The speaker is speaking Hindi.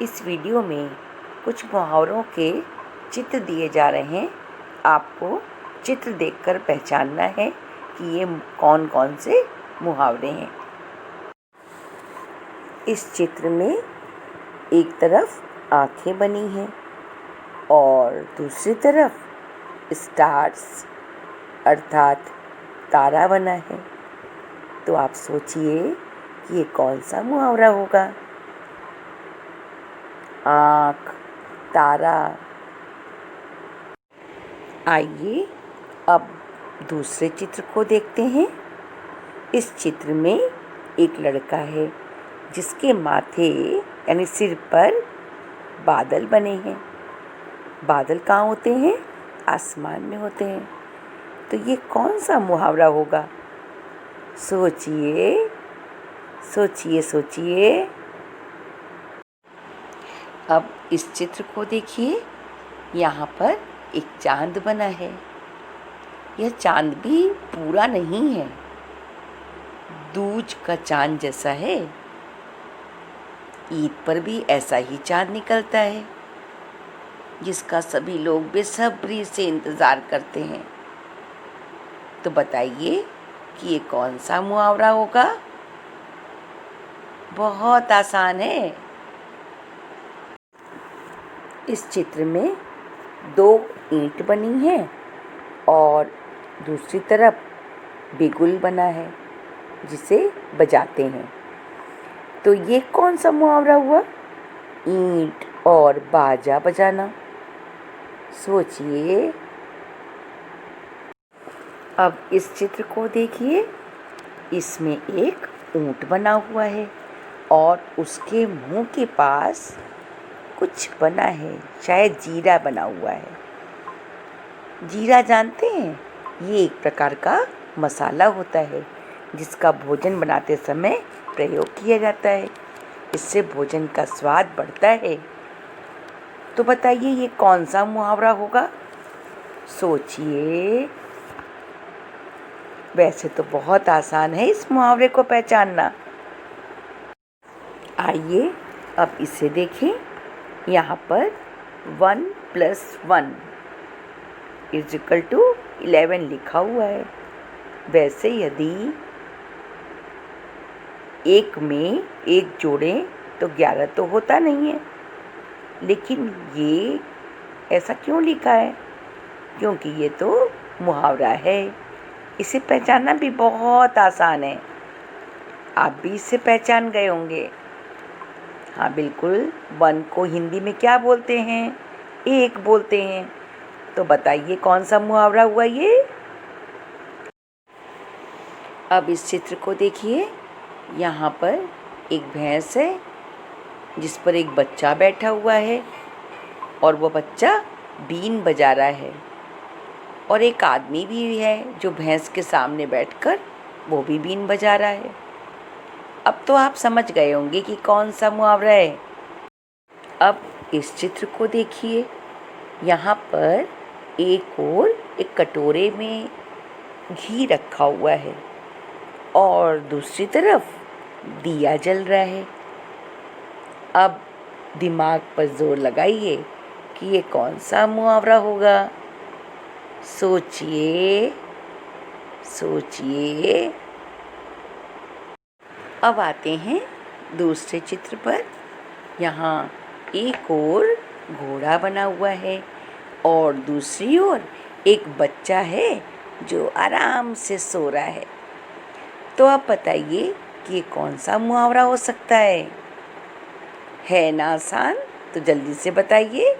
इस वीडियो में कुछ मुहावरों के चित्र दिए जा रहे हैं। आपको चित्र देखकर पहचानना है कि ये कौन कौन से मुहावरे हैं। इस चित्र में एक तरफ आंखें बनी हैं और दूसरी तरफ स्टार्स अर्थात तारा बना है। तो आप सोचिए कि ये कौन सा मुहावरा होगा। आँख, तारा। आइए अब दूसरे चित्र को देखते हैं। इस चित्र में एक लड़का है जिसके माथे यानी सिर पर बादल बने हैं। बादल कहाँ होते हैं? आसमान में होते हैं। तो ये कौन सा मुहावरा होगा? सोचिए सोचिए सोचिए। अब इस चित्र को देखिए। यहाँ पर एक चांद बना है। यह चांद भी पूरा नहीं है, दूज का चांद जैसा है। ईद पर भी ऐसा ही चांद निकलता है जिसका सभी लोग बेसब्री से इंतज़ार करते हैं। तो बताइए कि ये कौन सा मुहावरा होगा? बहुत आसान है। इस चित्र में दो ईंट बनी है और दूसरी तरफ बिगुल बना है जिसे बजाते हैं। तो ये कौन सा मुहावरा हुआ? ईंट और बाजा बजाना। सोचिए। अब इस चित्र को देखिए। इसमें एक ऊंट बना हुआ है और उसके मुंह के पास कुछ बना है, शायद जीरा बना हुआ है। जीरा जानते हैं? ये एक प्रकार का मसाला होता है जिसका भोजन बनाते समय प्रयोग किया जाता है। इससे भोजन का स्वाद बढ़ता है। तो बताइए ये कौन सा मुहावरा होगा? सोचिए। वैसे तो बहुत आसान है इस मुहावरे को पहचानना। आइए अब इसे देखें। यहाँ पर 1 + 1 = 11 लिखा हुआ है। वैसे यदि एक में एक जोड़ें तो 11 तो होता नहीं है, लेकिन ये ऐसा क्यों लिखा है? क्योंकि ये तो मुहावरा है। इसे पहचानना भी बहुत आसान है। आप भी इसे पहचान गए होंगे। हाँ बिल्कुल। 1 को हिंदी में क्या बोलते हैं? एक बोलते हैं। तो बताइए कौन सा मुहावरा हुआ ये? अब इस चित्र को देखिए। यहाँ पर एक भैंस है जिस पर एक बच्चा बैठा हुआ है और वो बच्चा बीन बजा रहा है। और एक आदमी भी है जो भैंस के सामने बैठकर वो भी बीन बजा रहा है। अब तो आप समझ गए होंगे कि कौन सा मुहावरा है। अब इस चित्र को देखिए। यहाँ पर एक और एक कटोरे में घी रखा हुआ है और दूसरी तरफ दिया जल रहा है। अब दिमाग पर जोर लगाइए कि ये कौन सा मुहावरा होगा। सोचिए सोचिए। अब आते हैं दूसरे चित्र पर। यहाँ एक और घोड़ा बना हुआ है और दूसरी ओर एक बच्चा है जो आराम से सो रहा है। तो आप बताइए कि ये कौन सा मुहावरा हो सकता है ना आसान? तो जल्दी से बताइए।